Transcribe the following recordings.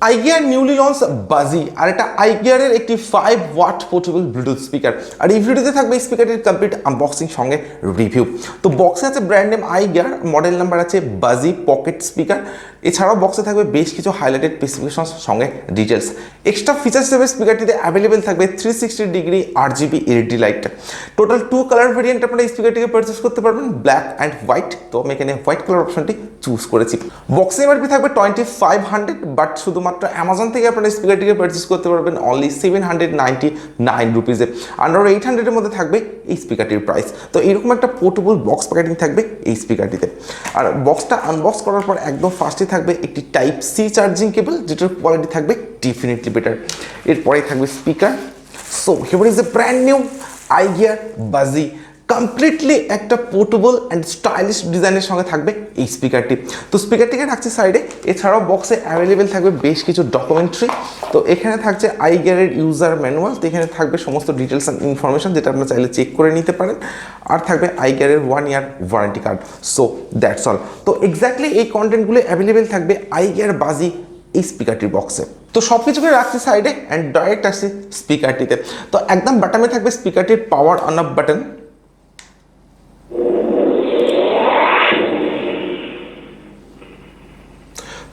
Igear newly launched Buzzy আর এটা Igear-এর একটি 5 watt portable Bluetooth speaker আর এই ভিডিওতে থাকবে এই স্পিকারটির কমপ্লিট আনবক্সিং সঙ্গে রিভিউ। তো বক্সে আছে brand name Igear, model number আছে Buzzy পকেট স্পিকার। এছাড়াও বক্সে থাকবে বেশ কিছু হাইলাইটেড স্পেসিফিকেশন সঙ্গে ডিটেলস। এক্সট্রা ফিচার্স হিসেবে স্পিকারটিতে অ্যাভেলেবেল থাকবে 360 degree RGB LED light. Total 2 colour variant আপনারা এই স্পিকারটিকে পারচেস করতে পারবেন, ব্ল্যাক অ্যান্ড হোয়াইট। তো আমি এখানে হোয়াইট কালার অপশনটি চুজ করেছি। বক্সে এমআরপি থাকবে 2500, বাট শুধুমাত্র অ্যামাজন থেকে আপনারা এই স্পিকারটিকে পারচেস করতে পারবেন অনলি 799 রুপিজে। আন্ডার 800-এর মধ্যে থাকবে এই স্পিকারটির প্রাইস। তো এরকম একটা পোর্টেবল বক্স প্যাকেটিং থাকবে এই স্পিকারটিতে। আর বক্সটা আনবক্স করার পর একদম ফার্স্টে থাকবে একটি টাইপ সি চার্জিং কেবল, যেটার কোয়ালিটি থাকবে ডেফিনেটলি বেটার। এরপরে থাকবে speaker. So here is a brand new Igear Buzzy, completely একটা পোর্টেবল অ্যান্ড স্টাইলিশ ডিজাইনের সঙ্গে থাকবে এই স্পিকারটি। তো স্পিকারটিকে রাখছে সাইডে। এছাড়াও বক্সে অ্যাভেলেবেল থাকবে বেশ কিছু ডকুমেন্টারি। তো এখানে থাকছে Igear-এর ইউজার ম্যানুয়াল। তো এখানে থাকবে সমস্ত ডিটেলস অ্যান্ড ইনফরমেশন, যেটা আপনারা চাইলে চেক করে নিতে পারেন। আর থাকবে Igear-এর 1 year warranty card. So that's all. তো এক্স্যাক্টলি এই কন্টেন্টগুলো অ্যাভেলেবেল থাকবে Igear Buzzy এই স্পিকারটির বক্সে। তো সব কিছুকে রাখছি সাইডে অ্যান্ড ডাইরেক্ট আসছি স্পিকারটিতে। তো একদম বাটামে থাকবে স্পিকারটির পাওয়ার অন অফ বাটন।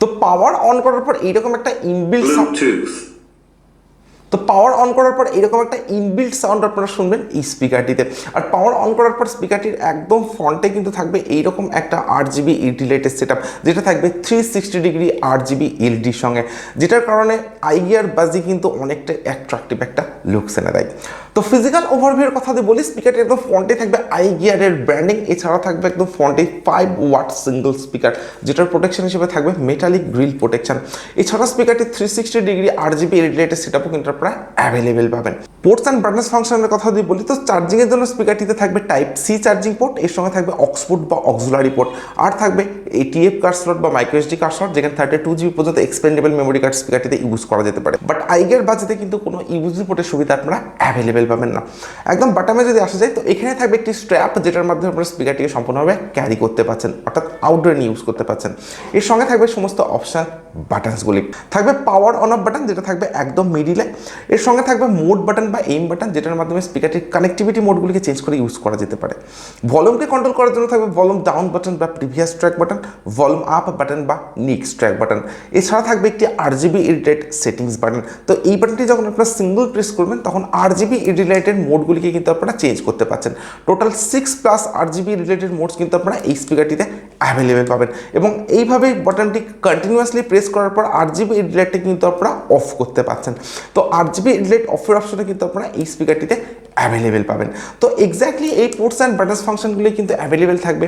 তো পাওয়ার অন করার পর এইরকম একটা ইনবিল্ট সাউন্ড আপনারা শুনবেন এই স্পিকারটিতে। আর পাওয়ার অন করার পর স্পিকারটির একদম ফ্রন্টে কিন্তু থাকবে এইরকম একটা RGB LED লাইটের সেটআপ, যেটা থাকবে 360 ডিগ্রি RGB LED-র সঙ্গে, যেটার কারণে Igear Buzzy কিন্তু অনেকটা অ্যাট্রাকটিভ একটা লুকস এনে দেয়। তো ফিজিক্যাল ওভারভিউর কথা যদি বলি, স্পিকারটি একদম ফ্রন্টে থাকবে Igear-এর ব্র্যান্ডিং। এছাড়া থাকবে একদম ফ্রন্টে 5 ওয়াট সিঙ্গল স্পিকার, যেটার প্রোটেকশন হিসেবে থাকবে মেটালিক গ্রিল প্রোটেকশন। এছাড়া স্পিকারটি 360 ডিগ্রি RGB LED লাইটের সেটআপও কিন্তু আপনারা অ্যাভেলেবেল পাবেন। পোর্টস অ্যান্ড বাটনস ফাংশনের কথা যদি বলি, তো চার্জিংয়ের জন্য স্পিকারটিতে থাকবে টাইপ সি চার্জিং পোর্ট, এর সঙ্গে থাকবে অক্সফোর্ড বা অক্সিলারি পোর্ট, আর থাকবে ATF কার্ড স্লট বা মাইক্রো SD কার্ড স্লট, যেখানে 32 GB পর্যন্ত এক্সপেন্ডেবল মেমোরি কার্ড স্পিকারটিতে ইউজ করা যেতে পারে। বাট Igear Buzzy-তে কিন্তু কোনো ইউএসবি পোর্টের সুবিধা আপনারা অ্যাভেলেবেল পাবেন না। একদম বাটামে যদি আসা যায়, তো এখানে থাকবে একটি স্ট্র্যাপ, যেটার মাধ্যমে আপনারা স্পিকারটিকে সম্পূর্ণভাবে ক্যারি করতে পারছেন, অর্থাৎ আউটডোরে নিয়ে ইউজ করতে পারছেন। এর সঙ্গে থাকবে সমস্ত অপশন বাটনসগুলি। থাকবে পাওয়ার অন অফ বাটন, যেটা থাকবে একদম মিডিলে। এর সঙ্গে থাকবে মোড বাটন বা এইম বাটন, যেটার মাধ্যমে স্পিকারটির কানেক্টিভিটি মোডগুলিকে চেঞ্জ করে ইউজ করা যেতে পারে। ভলিউমকে কন্ট্রোল করার জন্য থাকবে ভলিউম ডাউন বাটন বা previous track button, volume up button বা নেক্সট ট্র্যাক বাটন। এছাড়া থাকবে একটি RGB এডিটেড সেটিংস বাটন। তো এই বাটনটি যখন আপনারা সিঙ্গল প্রেস করবেন, তখন RGB রিলেটেড মোডগুলিকে কিন্তু আপনারা চেঞ্জ করতে পারছেন। টোটাল 6+ RGB রিলেটেড মোডস কিন্তু আপনারা এই স্পিকারটিতে অ্যাভেলেবেল পাবেন। এবং এইভাবে বাটনটি কন্টিনিউয়াসলি প্রেস করার পর RGB রিলেটে কিন্তু আপনারা অফ করতে পারছেন। তো RGB রিলেট অফের অপশনে কিন্তু আপনারা এই স্পিকারটিতে অ্যাভেলেবেল পাবেন। তো এক্স্যাক্টলি এই পোর্টস অ্যান্ড বাটনস ফাংশনগুলি কিন্তু অ্যাভেলেবেল থাকবে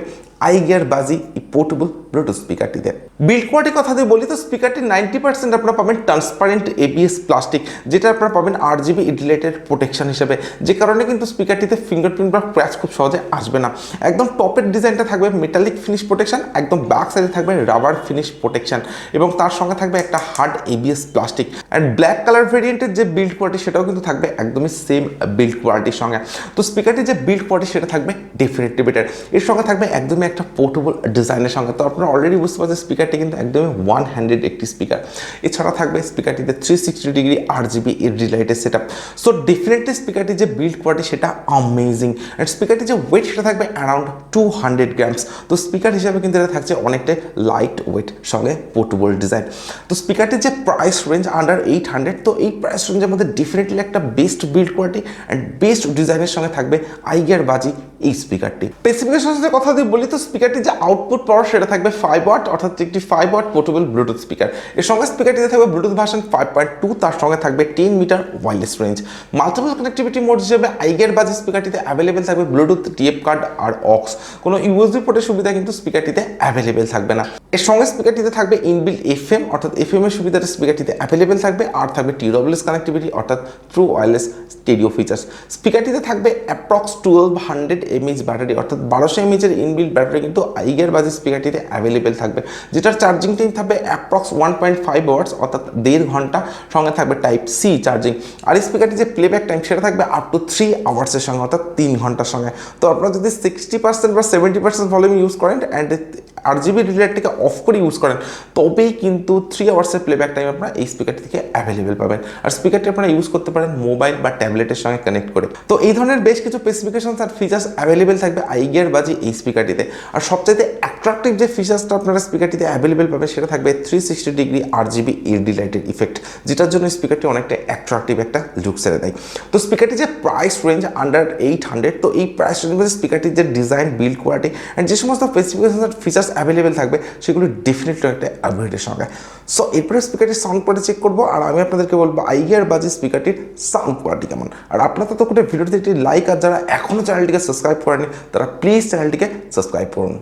Igear Buzzy এই পোর্টেবল ব্লুটুথ স্পিকারটিতে। বিল্ড কোয়ালিটির কথা যদি বলি, তো স্পিকারটি 90% আপনারা পাবেন ট্রান্সপারেন্ট ABS প্লাস্টিক, যেটা আপনারা পাবেন RGB রিলেটেড প্রোটেকশন হিসেবে, যে কারণে কিন্তু স্পিকারটিতে ফিঙ্গারপ্রিন্ট বা ক্র্যাচ খুব সহজে আসবে না। একদম টপের ডিজাইনটা থাকবে মেটালিক ফিনিশ প্রোটেকশন, একদম ব্যাক সাইডে থাকবে রাবার ফিনিশ প্রোটেকশন, এবং তার সঙ্গে থাকবে একটা hard ABS plastic. And black colour ভেরিয়েন্টের যে বিল্ড কোয়ালিটি, সেটাও কিন্তু থাকবে একদমই সেম বিল্ড কোয়ালিটির সঙ্গে। তো স্পিকারটির যে বিল্ড কোয়ালিটি, সেটা থাকবে ডেফিনেটলি বেটার। এর সঙ্গে থাকবে একদমই একটা পোর্টেবল ডিজাইনের সঙ্গে। তো আপনারা অলরেডি বুঝতে পারছেন স্পিকারটি কিন্তু একদমই ওয়ান হ্যান্ডেড একটি স্পিকার। এছাড়া থাকবে স্পিকারটিতে 360 ডিগ্রি RGB LED লাইটের সেটআপ। সো ডেফিনেটলি স্পিকারটির যে বিল্ড কোয়ালিটি, সেটা অ্যামেজিং। অ্যান্ড স্পিকারটির যে ওয়েট, সেটা থাকবে অ্যারাউন্ড 200 গ্রামস। তো স্পিকার হিসাবে কিন্তু এটা থাকছে অনেকটাই লাইট ওয়েট সঙ্গে পোর্টেবল ডিজাইন। তো স্পিকারটির যে প্রাইস রেঞ্জ আন্ডার 800, তো এই প্রাইস রেঞ্জের মধ্যে ডেফিনেটলি একটা best build quality and best ডিজাইনের সঙ্গে থাকবে Igear Buzzy এই স্পিকারটি। স্পেসিফিকেশনের কথা যদি বলি, তো স্পিকারটির যে আউটপুট পাওয়ার, সেটা থাকবে 5 ওয়াট, অর্থাৎ একটি 5 ওয়াট পোর্টেবল ব্লুটুথ স্পিকার। এর সঙ্গে স্পিকারটিতে থাকবে ব্লুটুথ ভার্সন 5.2, তার সঙ্গে থাকবে 10 metre wireless range. Multiple connectivity mode হিসেবে Igear Buzzy স্পিকারটিতে অ্যাভেলেবেল থাকবে ব্লুটুথ, TF কার্ড আর অক্স। কোনো ইউএসবি পোর্টের সুবিধা কিন্তু স্পিকারটিতে অ্যাভেলেবেল থাকবে না। এর সঙ্গে স্পিকারটিতে থাকবে ইনবিল্ট FM, অর্থাৎ FM এর সুবিধাটা স্পিকারটিতে অ্যাভেলেবেল থাকবে। আর থাকবে TWS কানেক্টিভিটি, অর্থাৎ ট্রু ওয়্যারলেস স্টেরিও ফিচার্স। স্পিকারটিতে থাকবে অ্যাপ্রক্স 1200 mAh ব্যাটারি, অর্থাৎ 1200 mAh এর ইনবিল্ট ব্যাটারি ব্যাটারি কিন্তু Igear Buzzy স্পিকারটিতে অ্যাভেলেবেল থাকবে, যেটার চার্জিং টাইম থাকবে অ্যাপ্রক্স 1.5 আওয়ার্স, অর্থাৎ 1.5 ঘন্টা। সঙ্গে থাকবে টাইপ সি চার্জিং। আর এই স্পিকারটি যে প্লেব্যাক টাইম সেটা থাকবে আপ টু 3 আওয়ার্সের সঙ্গে, অর্থাৎ 3 ঘন্টার সঙ্গে। তো আপনারা যদি 60% বা 70% ভলিউম ইউজ করেন অ্যান্ড RGB রিলেটিকে অফ করে ইউজ করেন, তবেই কিন্তু 3 আওয়ার্সের প্লেব্যাক টাইম আপনারা এই স্পিকারটি থেকে অ্যাভেলেবেল পাবেন। আর স্পিকারটি আপনারা ইউজ করতে পারেন মোবাইল বা ট্যাবলেটের সঙ্গে কানেক্ট করে। তো এই ধরনের বেশ কিছু স্পেসিফিকেশন আর ফিচার্স অ্যাভেলেবেল থাকবে Igear Buzzy এই স্পিকারটিতে। আর সবচাইতে অ্যাট্রাকটিভ যে ফিচার্সটা আপনারা স্পিকারটিতে অ্যাভেলেবেল পাবেন সেটা থাকবে 360 ডিগ্রি RGB LED লাইটের ইফেক্ট, যেটার জন্য স্পিকারটি অনেকটা অ্যাট্রাকটিভ একটা লুক ছেড়ে দেয়। তো স্পিকারটি যে প্রাইস রেঞ্জ আন্ডার 800, তো এই প্রাইস রেঞ্জের স্পিকারটির যে ডিজাইন, বিল্ড কোয়ালিটি অ্যান্ড যে সমস্ত স্পেসিফিকেশন আর ফিচার্স অ্যাভেলেবেল থাকবে সেগুলো ডেফিনেটলি একটা আপগ্রেডের সঙ্গে। সো এরপরে স্পিকারটির সাউন্ড কোয়ালিটি চেক করবো, আর আমি আপনাদেরকে বলবো Igear Buzzy স্পিকারটির সাউন্ড কোয়ালিটি কেমন। আর আপনার তো কোনো ভিডিওতে একটি লাইক, আর যারা এখনও চ্যানেলটিকে সাবস্ক্রাইব করেনি তারা প্লিজ চ্যানেলটিকে সাবস্ক্রাইব করুন।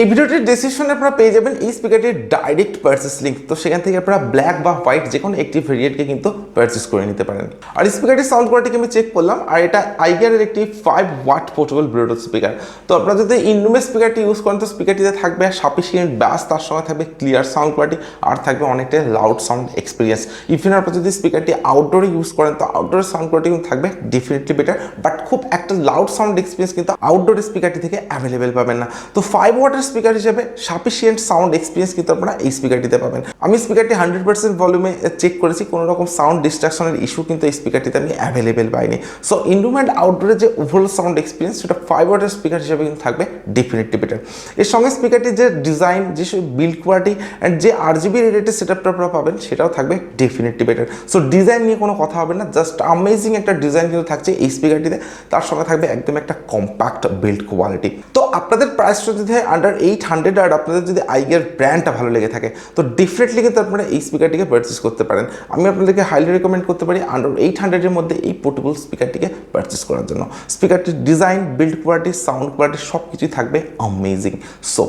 এই ভিডিওটির ডেসক্রিপশনে আপনারা পেয়ে যাবেন এই স্পিকারটির ডাইরেক্ট পারচেস লিঙ্ক। তো সেখান থেকে আপনারা ব্ল্যাক বা হোয়াইট যে কোনো একটি ভেরিয়েন্টকে কিন্তু পারচেস করে নিতে পারেন। আর স্পিকারটির সাউন্ড কোয়ালিটিকে আমি চেক করলাম, আর এটা Igear-এর একটি 5 ওয়াট পোর্টেবল ব্লুটুথ স্পিকার। তো আপনারা যদি ইনরুমে স্পিকারটি ইউজ করেন তো স্পিকারটিতে থাকবে সাফিসিয়েন্ট ব্যাস, তার সঙ্গে থাকবে ক্লিয়ার সাউন্ড কোয়ালিটি, আর থাকবে অনেকটা লাউড সাউন্ড এক্সপিরিয়েন্স। ইভেন আপনারা যদি স্পিকারটি আউটডোরে ইউজ করেন তো আউটডোরের সাউন্ড কোয়ালিটি কিন্তু থাকবে ডেফিনেটলি বেটার, বাট খুব একটা লাউড সাউন্ড এক্সপিরিয়েন্স কিন্তু আউটডোর স্পিকারটি থেকে অ্যাভেলেবেল পাবেন না। তো 5 ওয়াটের স্পিকার হিসেবে সাফিসিয়েন্ট সাউন্ড এক্সপিরিয়েন্স কিন্তু আপনারা এই স্পিকারটিতে পাবেন। আমি স্পিকারটি 100% ভলিউমে চেক করেছি, কোনো রকম সাউন্ড ডিস্ট্রাকশনের ইস্যু কিন্তু এই স্পিকারটিতে আমি অ্যাভেলেবেল পাইনি। সো ইনডোর অ্যান্ড আউটডোরের যে ওভারঅল সাউন্ড এক্সপিরিয়েন্স সেটা 5 ওয়াটের স্পিকার হিসেবে কিন্তু থাকবে ডেফিনেটলি বেটার। এর সঙ্গে স্পিকারটির যে ডিজাইন, যে বিল্ড কোয়ালিটি অ্যান্ড যে RGB রিলেটেড সেটআপটা আপনারা পাবেন সেটাও থাকবে ডেফিনেটলি বেটার। সো ডিজাইন নিয়ে কোনো কথা হবে না, জাস্ট অ্যামেজিং একটা ডিজাইন কিন্তু থাকছে এই স্পিকারটিতে। তার সঙ্গে থাকবে একদম একটা কম্প্যাক্ট বিল্ড কোয়ালিটি। তো আপনাদের প্রাইসটা যদি হয় আন্ডার 800 আর আপনাদের যদি Igear ব্র্যান্ডটা ভালো লেগে থাকে তো ডেফিনেটলি কিন্তু আপনারা এই স্পিকারটিকে পারচেস করতে পারেন। আমি আপনাদেরকে হাইলি রেকমেন্ড করতে পারি আন্ডার 800-এর মধ্যে এই পোর্টেবল স্পিকারটিকে পারচেস করার জন্য। স্পিকারটির design, build quality, sound quality সব কিছুই থাকবে amazing. So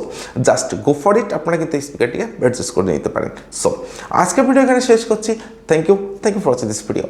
just go for it, আপনারা কিন্তু এই স্পিকারটিকে পারচেস করে নিতে পারেন। সো আজকের ভিডিও এখানে শেষ করছি। Thank you for watching this video.